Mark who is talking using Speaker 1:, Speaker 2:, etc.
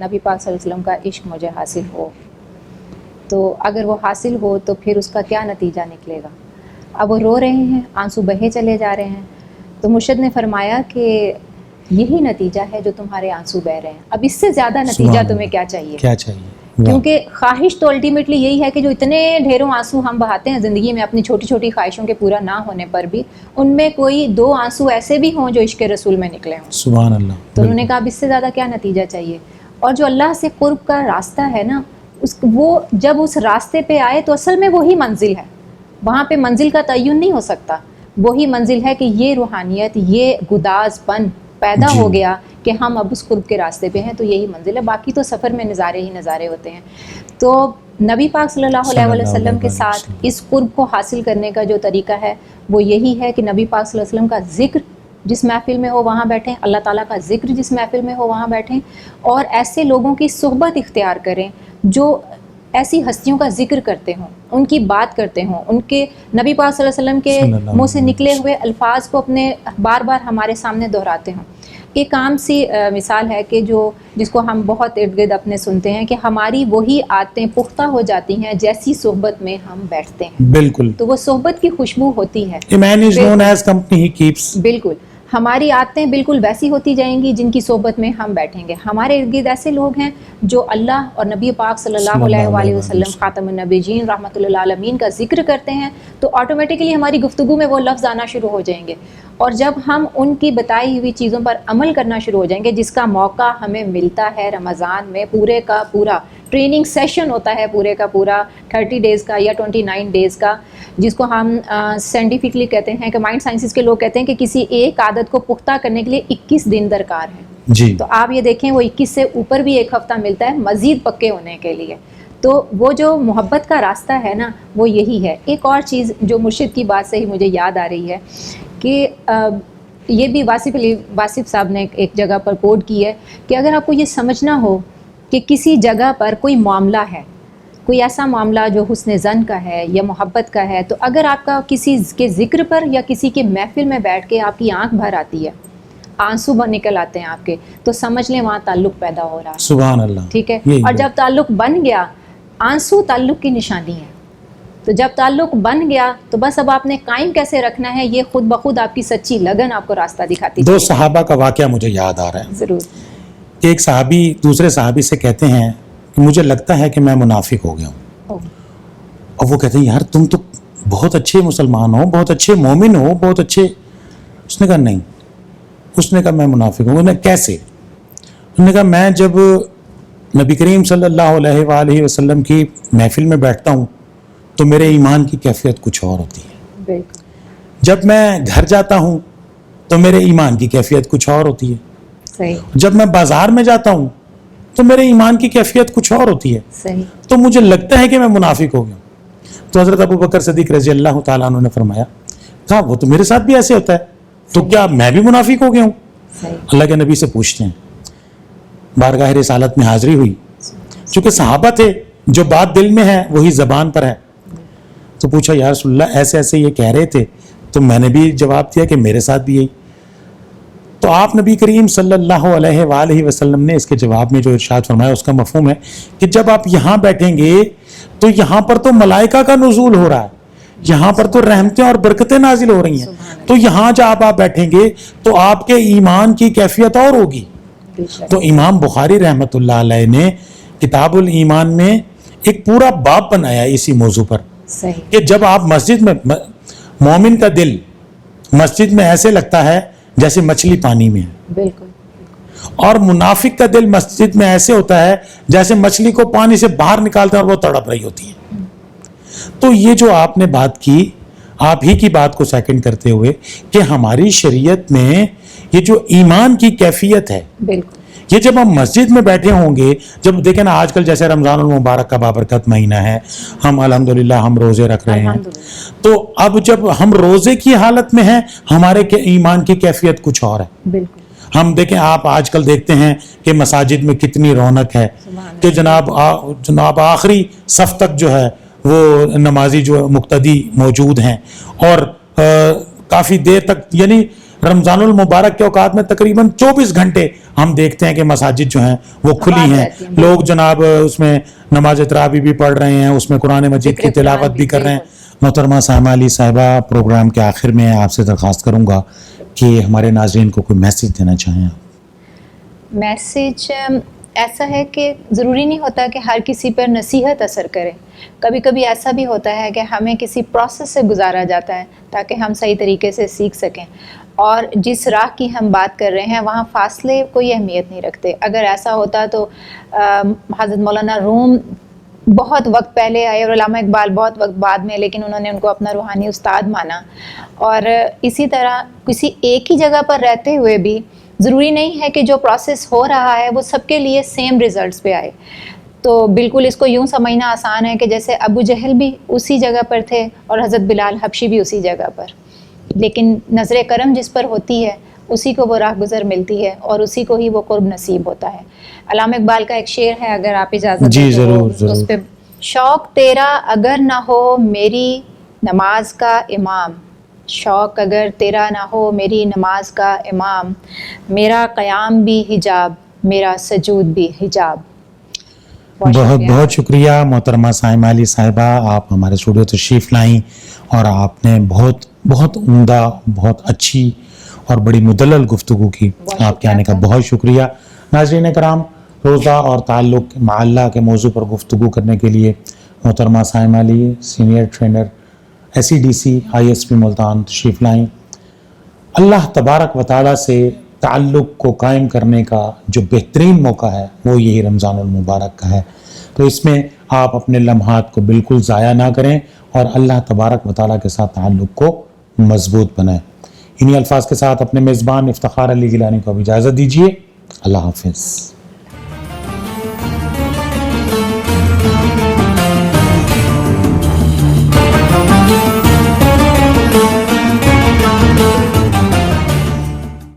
Speaker 1: نبی پاک صلی اللہ علیہ وسلم کا عشق مجھے حاصل ہو، تو اگر وہ حاصل ہو تو پھر اس کا کیا نتیجہ نکلے گا. اب وہ رو رہے ہیں، آنسو بہے چلے جا رہے ہیں. تو مرشد نے فرمایا کہ یہی نتیجہ ہے جو تمہارے آنسو بہ رہے ہیں، اب اس سے زیادہ نتیجہ تمہیں کیا چاہیے؟
Speaker 2: کیا چاہیے؟
Speaker 1: کیونکہ خواہش تو الٹیمیٹلی یہی ہے کہ جو اتنے ڈھیروں آنسو ہم بہاتے ہیں زندگی میں اپنی چھوٹی چھوٹی خواہشوں کے پورا نہ ہونے پر بھی، ان میں کوئی 2 آنسو ایسے بھی ہوں جو عشق رسول میں نکلے ہوں.
Speaker 2: سبحان اللہ.
Speaker 1: تو انہوں نے کہا اب اس سے زیادہ کیا نتیجہ چاہیے. اور جو اللہ سے قرب کا راستہ ہے نا، وہ جب اس راستے پہ آئے تو اصل میں وہی منزل ہے، وہاں پہ منزل کا تعین نہیں ہو سکتا. وہی منزل ہے کہ یہ روحانیت، یہ گداز پن پیدا ہو گیا کہ ہم اب اس قرب کے راستے پہ ہیں، تو یہی منزل ہے. باقی تو سفر میں نظارے ہی نظارے ہوتے ہیں. تو نبی پاک صلی اللہ علیہ وسلم کے ساتھ اس قرب کو حاصل کرنے کا جو طریقہ ہے وہ یہی ہے کہ نبی پاک صلی اللہ علیہ وسلم کا ذکر جس محفل میں ہو وہاں بیٹھیں، اللہ تعالیٰ کا ذکر جس محفل میں ہو وہاں بیٹھیں، اور ایسے لوگوں کی صحبت اختیار کریں جو ایسی ہستیوں کا ذکر کرتے ہوں، ان کی بات کرتے ہوں، ان کے نبی پاک صلی اللہ علیہ وسلم کے منہ سے نکلے ہوئے الفاظ کو اپنے بار بار ہمارے سامنے دہراتے ہوں. ایک عام سی مثال ہے کہ جس کو ہم بہت ارد گرد اپنے سنتے ہیں کہ ہماری وہی عادتیں پختہ ہو جاتی ہیں جیسی صحبت میں ہم بیٹھتے ہیں.
Speaker 2: بالکل.
Speaker 1: تو وہ صحبت کی خوشبو ہوتی ہے.
Speaker 2: A man is known as company he keeps.
Speaker 1: بالکل ہماری عادتیں بالکل ویسی ہوتی جائیں گی جن کی صحبت میں ہم بیٹھیں گے. ہمارے ارد گرد ایسے لوگ ہیں جو اللہ اور نبی پاک صلی اللہ علیہ وآلہ وسلم خاتم النبیین رحمۃ اللہ عالمین کا ذکر کرتے ہیں، تو آٹومیٹکلی ہماری گفتگو میں وہ لفظ آنا شروع ہو جائیں گے. اور جب ہم ان کی بتائی ہوئی چیزوں پر عمل کرنا شروع ہو جائیں گے، جس کا موقع ہمیں ملتا ہے رمضان میں، پورے کا پورا ٹریننگ سیشن ہوتا ہے پورے کا پورا 30 ڈیز کا یا 29 ڈیز کا، جس کو ہم سائنٹیفکلی کہتے ہیں کہ مائنڈ سائنسز کے لوگ کہتے ہیں کہ کسی ایک عادت کو پختہ کرنے کے لیے 21 دن درکار ہیں.
Speaker 2: جی.
Speaker 1: تو آپ یہ دیکھیں وہ 21 سے اوپر بھی ایک ہفتہ ملتا ہے مزید پکے ہونے کے لیے. تو وہ جو محبت کا راستہ ہے نا وہ یہی ہے. ایک اور چیز جو مرشد کی بات سے ہی مجھے یاد آ رہی ہے کہ یہ بھی واصف صاحب نے ایک جگہ پر کوٹ کی ہے کہ اگر آپ کو یہ سمجھنا ہو کہ کسی جگہ پر کوئی معاملہ ہے، کوئی ایسا معاملہ جو حسن ظن کا ہے یا محبت کا ہے، تو اگر آپ کا کسی کے ذکر پر یا کسی کے محفل میں بیٹھ کے آپ کی آنکھ بھر آتی ہے، آنسو نکل آتے ہیں آپ کے، تو سمجھ لیں وہاں تعلق پیدا ہو رہا ہے.
Speaker 2: سبحان اللہ.
Speaker 1: ٹھیک ہے. اور جب تعلق بن گیا، آنسو تعلق کی نشانی ہے، تو جب تعلق بن گیا تو بس اب آپ نے قائم کیسے رکھنا ہے یہ خود بخود آپ کی سچی لگن آپ کو راستہ دکھاتی.
Speaker 2: 2 صحابہ کا واقعہ مجھے یاد آ رہا ہے.
Speaker 1: ضرور.
Speaker 2: ایک صحابی دوسرے صحابی سے کہتے ہیں کہ مجھے لگتا ہے کہ میں منافق ہو گیا ہوں. اور وہ کہتے ہیں یار تم تو بہت اچھے مسلمان ہو، بہت اچھے مومن ہو، بہت اچھے. اس نے کہا نہیں. اس نے کہا میں منافق ہوں. انہوں نے کیسے؟ انہوں نے کہا میں جب نبی کریم صلی اللہ علیہ وآلہ وسلم کی محفل میں بیٹھتا ہوں تو میرے ایمان کی کیفیت کچھ اور ہوتی ہے.
Speaker 1: بالکل.
Speaker 2: جب میں گھر جاتا ہوں تو میرے ایمان کی کیفیت کچھ اور ہوتی ہے.
Speaker 1: صحیح.
Speaker 2: جب میں بازار میں جاتا ہوں تو میرے ایمان کی کیفیت کچھ اور ہوتی ہے.
Speaker 1: صحیح.
Speaker 2: تو مجھے لگتا ہے کہ میں منافق ہو گیا ہوں. تو حضرت ابو بکر صدیق رضی اللہ تعالیٰ عنہ نے فرمایا کہا وہ تو میرے ساتھ بھی ایسے ہوتا ہے، تو کیا میں بھی منافق ہو گیا ہوں؟
Speaker 1: صحیح.
Speaker 2: اللہ کے نبی سے پوچھتے ہیں. بارگاہ رسالت میں حاضری ہوئی، چونکہ صحابہ تھے، جو بات دل میں ہے وہی زبان پر ہے. تو پوچھا یا رسول اللہ ایسے ایسے یہ کہہ رہے تھے، تو میں نے بھی جواب دیا کہ میرے ساتھ بھی یہی. تو آپ نبی کریم صلی اللہ علیہ وآلہ وسلم نے اس کے جواب میں جو ارشاد فرمایا اس کا مفہوم ہے کہ جب آپ یہاں بیٹھیں گے تو یہاں پر تو ملائکہ کا نزول ہو رہا ہے، یہاں پر تو رحمتیں اور برکتیں نازل ہو رہی ہیں. تو یہاں جب آپ بیٹھیں گے تو آپ کے ایمان کی کیفیت اور ہوگی. تو امام بخاری رحمۃ اللہ علیہ نے کتاب الایمان میں ایک پورا باب بنایا اسی موضوع پر.
Speaker 1: صحیح.
Speaker 2: کہ جب آپ مسجد میں، مومن کا دل مسجد میں ایسے لگتا ہے جیسے مچھلی پانی میں ہے.
Speaker 1: بالکل.
Speaker 2: اور منافق کا دل مسجد میں ایسے ہوتا ہے جیسے مچھلی کو پانی سے باہر نکالتے ہیں اور وہ تڑپ رہی ہوتی ہے. تو یہ جو آپ نے بات کی، آپ ہی کی بات کو سیکنڈ کرتے ہوئے کہ ہماری شریعت میں یہ جو ایمان کی کیفیت ہے،
Speaker 1: بالکل.
Speaker 2: یہ جب ہم مسجد میں بیٹھے ہوں گے، جب دیکھیں نا آج کل جیسے رمضان المبارک کا بابرکت مہینہ ہے، ہم الحمدللہ ہم روزے رکھ رہے ہیں. تو اب جب ہم روزے کی حالت میں ہیں ہمارے ایمان کی کیفیت کچھ اور ہے.
Speaker 1: بالکل.
Speaker 2: ہم دیکھیں، آپ آج کل دیکھتے ہیں کہ مساجد میں کتنی رونق ہے کہ جناب آخری صف تک جو ہے وہ نمازی جو مقتدی موجود ہیں، اور کافی دیر تک، یعنی رمضان المبارک کے اوقات میں تقریباً 24 گھنٹے ہم دیکھتے ہیں کہ مساجد جو ہیں وہ کھلی ہیں, لوگ جناب اس میں نماز تراویح بھی پڑھ رہے ہیں, اس میں قرآن مجید کی تلاوت بھی کر رہے ہیں. محترمہ سائمہ علی صاحبہ, پروگرام کے آخر میں آپ سے درخواست کروں گا کہ ہمارے ناظرین کو کوئی میسیج دینا چاہیں آپ.
Speaker 1: میسیج ایسا ہے کہ ضروری نہیں ہوتا کہ ہر کسی پر نصیحت اثر کرے. کبھی کبھی ایسا بھی ہوتا ہے کہ ہمیں کسی پروسیس سے گزارا جاتا ہے تاکہ ہم صحیح طریقے سے سیکھ سکیں, اور جس راہ کی ہم بات کر رہے ہیں وہاں فاصلے کوئی اہمیت نہیں رکھتے. اگر ایسا ہوتا تو حضرت مولانا روم بہت وقت پہلے آئے اور علامہ اقبال بہت وقت بعد میں, لیکن انہوں نے ان کو اپنا روحانی استاد مانا. اور اسی طرح کسی ایک ہی جگہ پر رہتے ہوئے بھی ضروری نہیں ہے کہ جو پروسیس ہو رہا ہے وہ سب کے لیے سیم ریزلٹس پہ آئے. تو بالکل اس کو یوں سمجھنا آسان ہے کہ جیسے ابو جہل بھی اسی جگہ پر تھے اور حضرت بلال حبشی بھی اسی جگہ پر, لیکن نظر کرم جس پر ہوتی ہے اسی کو وہ راہ گزر ملتی ہے اور اسی کو ہی وہ قرب نصیب ہوتا ہے. علامہ اقبال کا ایک شعر ہے, اگر آپ اجازت
Speaker 2: جی
Speaker 1: دیں
Speaker 2: ضرور
Speaker 1: تو اس پہ, شوق تیرا اگر نہ ہو میری نماز کا امام, شوق اگر تیرا نہ ہو میری نماز کا امام, میرا قیام بھی حجاب میرا سجود بھی حجاب.
Speaker 2: بہت بہت شکریہ محترمہ سائمہ علی صاحبہ, آپ ہمارے اسٹوڈیو تشریف لائیں اور آپ نے بہت بہت عمدہ, بہت اچھی اور بڑی مدلل گفتگو کی. آپ کے آنے کا بہت شکریہ. ناظرین کرام, روزہ اور تعلق مع اللہ کے موضوع پر گفتگو کرنے کے لیے محترمہ Saima Ali, senior trainer SCDC ISP Multan, تشریف لائیں. اللہ تبارک و تعالیٰ سے تعلق کو قائم کرنے کا جو بہترین موقع ہے وہ یہی رمضان المبارک کا ہے. تو اس میں آپ اپنے لمحات کو بالکل ضائع نہ کریں اور اللہ تبارک و تعالیٰ کے ساتھ تعلق کو مضبوط بنائیں. انہی الفاظ کے ساتھ اپنے میزبان افتخار علی گیلانی کو اب اجازت دیجیے. اللہ حافظ.